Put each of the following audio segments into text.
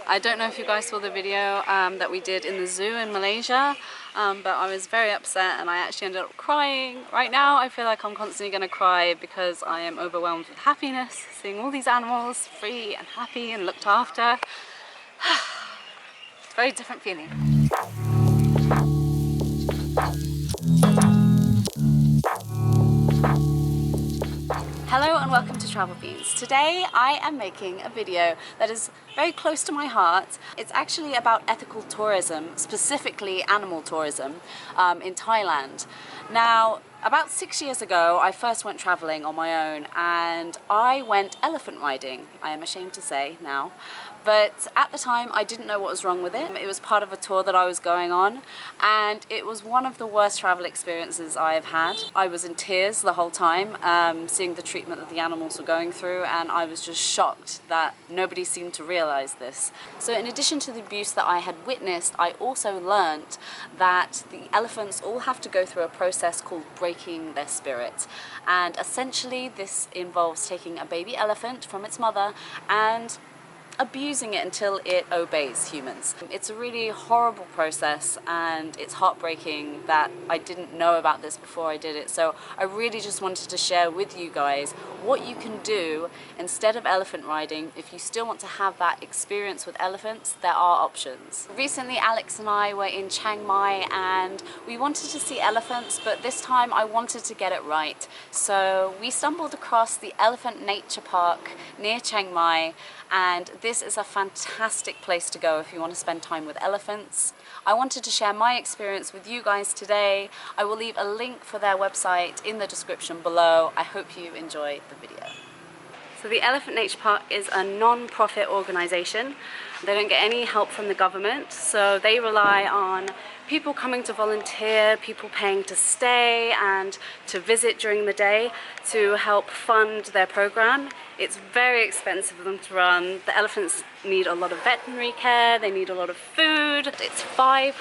I don't know if you guys saw the video that we did in the zoo in Malaysia, but I was very upset and I actually ended up crying. Right now I feel like I'm constantly going to cry because I am overwhelmed with happiness, seeing all these animals free and happy and looked after. It's a very different feeling. Hello and welcome to Travel Beans. Today I am making a video that is very close to my heart. It's actually about ethical tourism, specifically animal tourism in Thailand. Now, about 6 years ago, I first went traveling on my own and I went elephant riding, I am ashamed to say now. But at the time, I didn't know what was wrong with it. It was part of a tour that I was going on, and it was one of the worst travel experiences I have had. I was in tears the whole time, seeing the treatment that the animals were going through, and I was just shocked that nobody seemed to realize this. So in addition to the abuse that I had witnessed, I also learned that the elephants all have to go through a process called breaking their spirit. And essentially, this involves taking a baby elephant from its mother and abusing it until it obeys humans. It's a really horrible process and it's heartbreaking that I didn't know about this before I did it. So I really just wanted to share with you guys what you can do instead of elephant riding. If you still want to have that experience with elephants, there are options. Recently Alex and I were in Chiang Mai and we wanted to see elephants, but this time I wanted to get it right. So we stumbled across the Elephant Nature Park near Chiang Mai, and this is a fantastic place to go if you want to spend time with elephants. I wanted to share my experience with you guys today. I will leave a link for their website in the description below. I hope you enjoy the video. So the Elephant Nature Park is a non-profit organisation. They don't get any help from the government, so they rely on people coming to volunteer, people paying to stay and to visit during the day to help fund their program. It's very expensive for them to run. The elephants need a lot of veterinary care, they need a lot of food. It's 5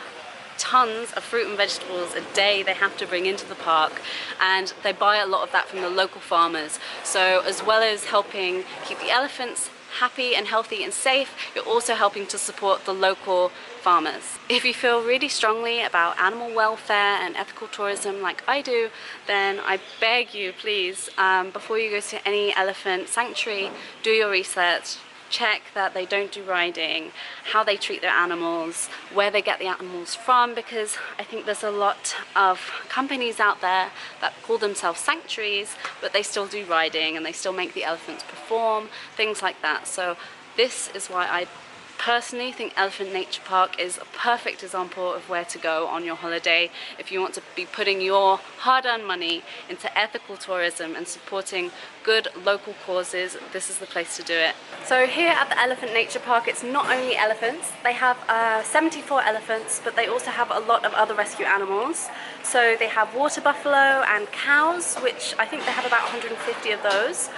tons of fruit and vegetables a day they have to bring into the park, and they buy a lot of that from the local farmers. So as well as helping keep the elephants happy and healthy and safe, you're also helping to support the local farmers. If you feel really strongly about animal welfare and ethical tourism like I do, then I beg you, please, before you go to any elephant sanctuary, do your research. Check that they don't do riding, how they treat their animals, where they get the animals from, because I think there's a lot of companies out there that call themselves sanctuaries, but they still do riding and they still make the elephants perform, things like that. So this is why I personally think Elephant Nature Park is a perfect example of where to go on your holiday if you want to be putting your hard-earned money into ethical tourism and supporting good local causes. This is the place to do it. So here at the Elephant Nature Park, it's not only elephants. They have 74 elephants, but they also have a lot of other rescue animals. So they have water buffalo and cows, which I think they have about 150 of those.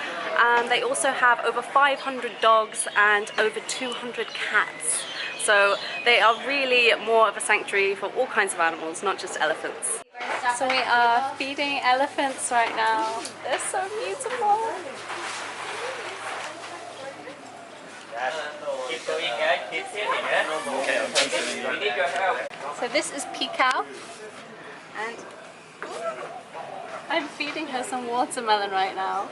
They also have over 500 dogs and over 200 cats. So they are really more of a sanctuary for all kinds of animals, not just elephants. So we are feeding elephants right now. They're so beautiful. So this is Peacow, and I'm feeding her some watermelon right now.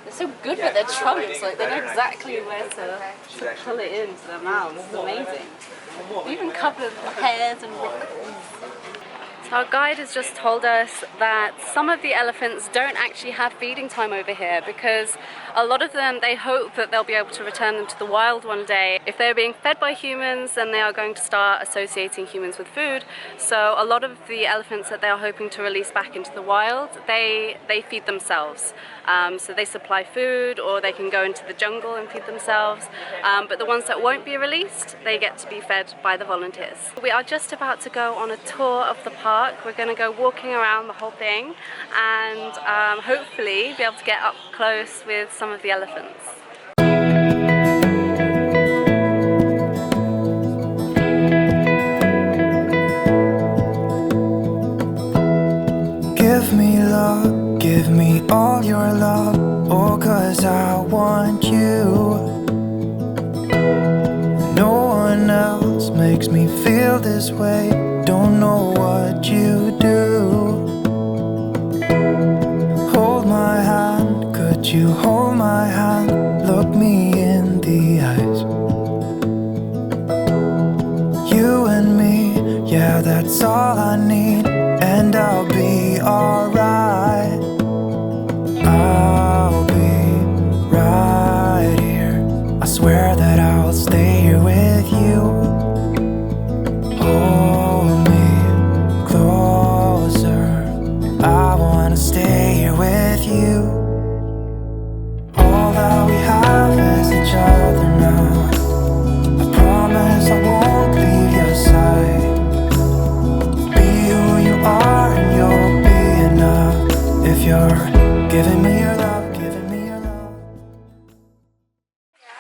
They're so good with their trunks, like they know exactly where to pull it into their mouths. It's amazing. Even covered with hairs and wrinkles. So our guide has just told us that some of the elephants don't actually have feeding time over here because a lot of them, they hope that they'll be able to return them to the wild one day. If they're being fed by humans, then they are going to start associating humans with food. So a lot of the elephants that they are hoping to release back into the wild, they feed themselves. So they supply food, or they can go into the jungle and feed themselves. But the ones that won't be released, they get to be fed by the volunteers. We are just about to go on a tour of the park. We're going to go walking around the whole thing and hopefully be able to get up close with some of the elephants. Give me love, give me all your love, oh, 'cause I want you. No makes me feel this way. Don't know what you do. Hold my hand, could you hold my hand? Look me in the eyes. You and me, yeah, that's all I need. And I'll be alright. I'll be right here. I swear that I'll stay here with you. Hold me closer. I wanna stay here with you. All that we have is each other now. I promise I won't leave your side. Be who you are and you'll be enough. If you're giving me your love, giving me your love.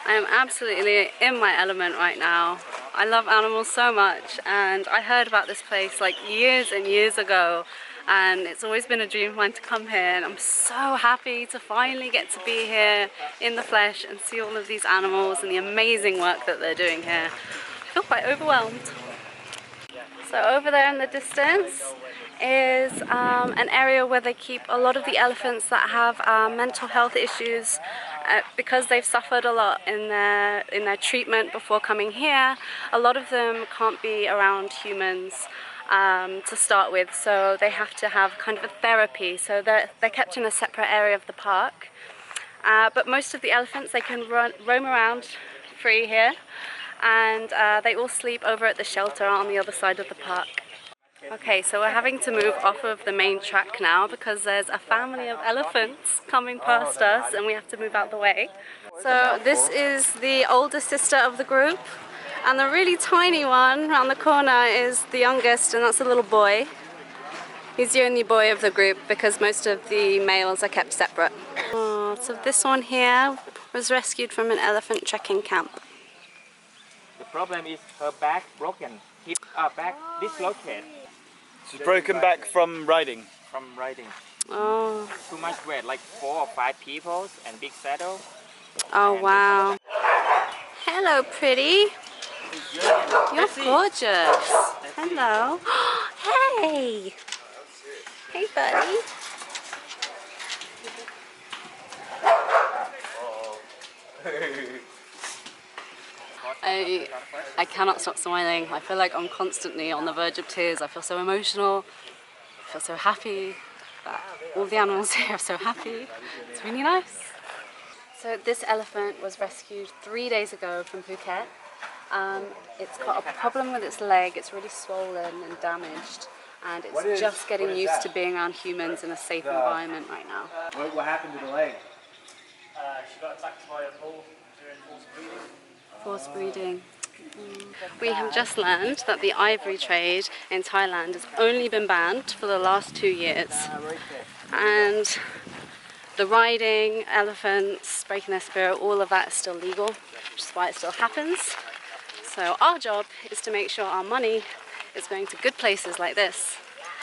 I am absolutely in my element right now. I love animals so much, and I heard about this place like years and years ago, and it's always been a dream of mine to come here, and I'm so happy to finally get to be here in the flesh and see all of these animals and the amazing work that they're doing here. I feel quite overwhelmed. So over there in the distance is an area where they keep a lot of the elephants that have mental health issues because they've suffered a lot in their treatment before coming here. A lot of them can't be around humans to start with, so they have to have kind of a therapy. So they're kept in a separate area of the park. But most of the elephants, they can roam around free here, and they all sleep over at the shelter on the other side of the park. Okay, so we're having to move off of the main track now because there's a family of elephants coming past us and we have to move out the way. So this is the older sister of the group, and the really tiny one around the corner is the youngest, and that's a little boy. He's the only boy of the group because most of the males are kept separate. Oh, so this one here was rescued from an elephant trekking camp. The problem is her back broken, hip back dislocated. She's broken back from riding. From riding. Oh. Too much weight, like 4 or 5 people and big saddle. Oh wow. Hello, pretty. You're gorgeous. Hello. Hey. Hey, buddy. I cannot stop smiling. I feel like I'm constantly on the verge of tears. I feel so emotional. I feel so happy that all the animals here are so happy. It's really nice. So this elephant was rescued 3 days ago from Phuket. It's got a problem with its leg. It's really swollen and damaged, and it's just getting used to being around humans in a safe environment right now. What happened to the leg? She got attacked by a bull during forced breeding. Forced breeding. We have just learned that the ivory trade in Thailand has only been banned for the last 2 years. And the riding, elephants, breaking their spirit, all of that is still legal, which is why it still happens. So our job is to make sure our money is going to good places like this,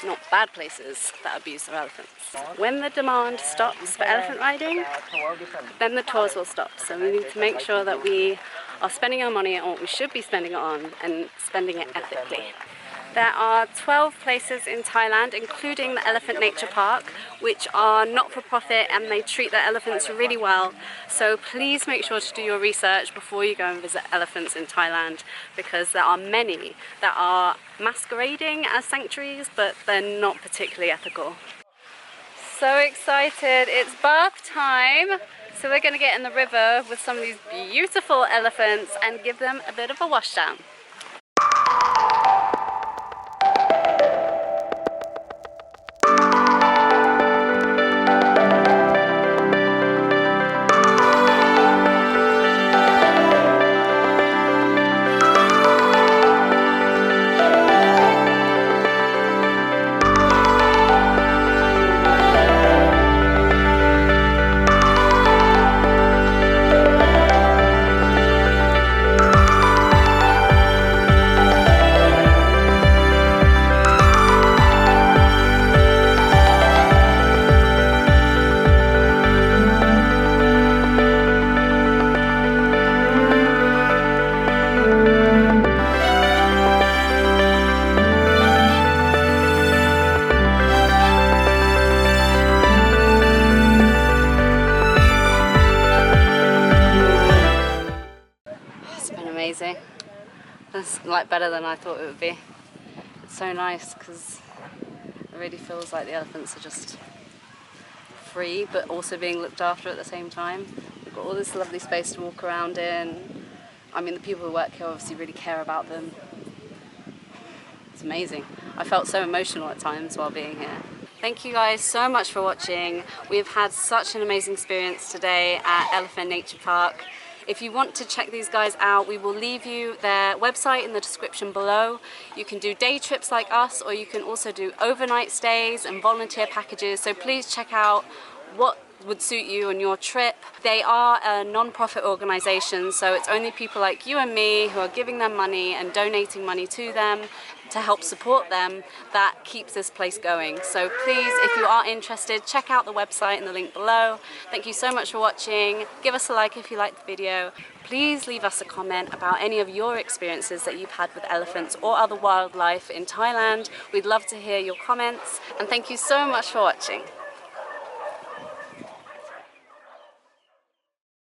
not bad places that abuse our elephants. When the demand stops for elephant riding, then the tours will stop. So we need to make sure that we are spending our money on what we should be spending it on and spending it ethically. There are 12 places in Thailand, including the Elephant Nature Park, which are not-for-profit and they treat their elephants really well. So please make sure to do your research before you go and visit elephants in Thailand, because there are many that are masquerading as sanctuaries, but they're not particularly ethical. So excited, it's bath time. So we're going to get in the river with some of these beautiful elephants and give them a bit of a wash down. amazing. That's like better than I thought it would be. It's so nice because it really feels like the elephants are just free but also being looked after at the same time. We've got all this lovely space to walk around in. I mean, the people who work here obviously really care about them. It's amazing. I felt so emotional at times while being here. Thank you guys so much for watching. We've had such an amazing experience today at Elephant Nature Park. If you want to check these guys out, we will leave you their website in the description below. You can do day trips like us, or you can also do overnight stays and volunteer packages. So please check out what would suit you on your trip. They are a non-profit organization, so it's only people like you and me who are giving them money and donating money to them to help support them that keeps this place going. So please, if you are interested, check out the website in the link below. Thank you so much for watching. Give us a like if you liked the video. Please leave us a comment about any of your experiences that you've had with elephants or other wildlife in Thailand. We'd love to hear your comments, and thank you so much for watching.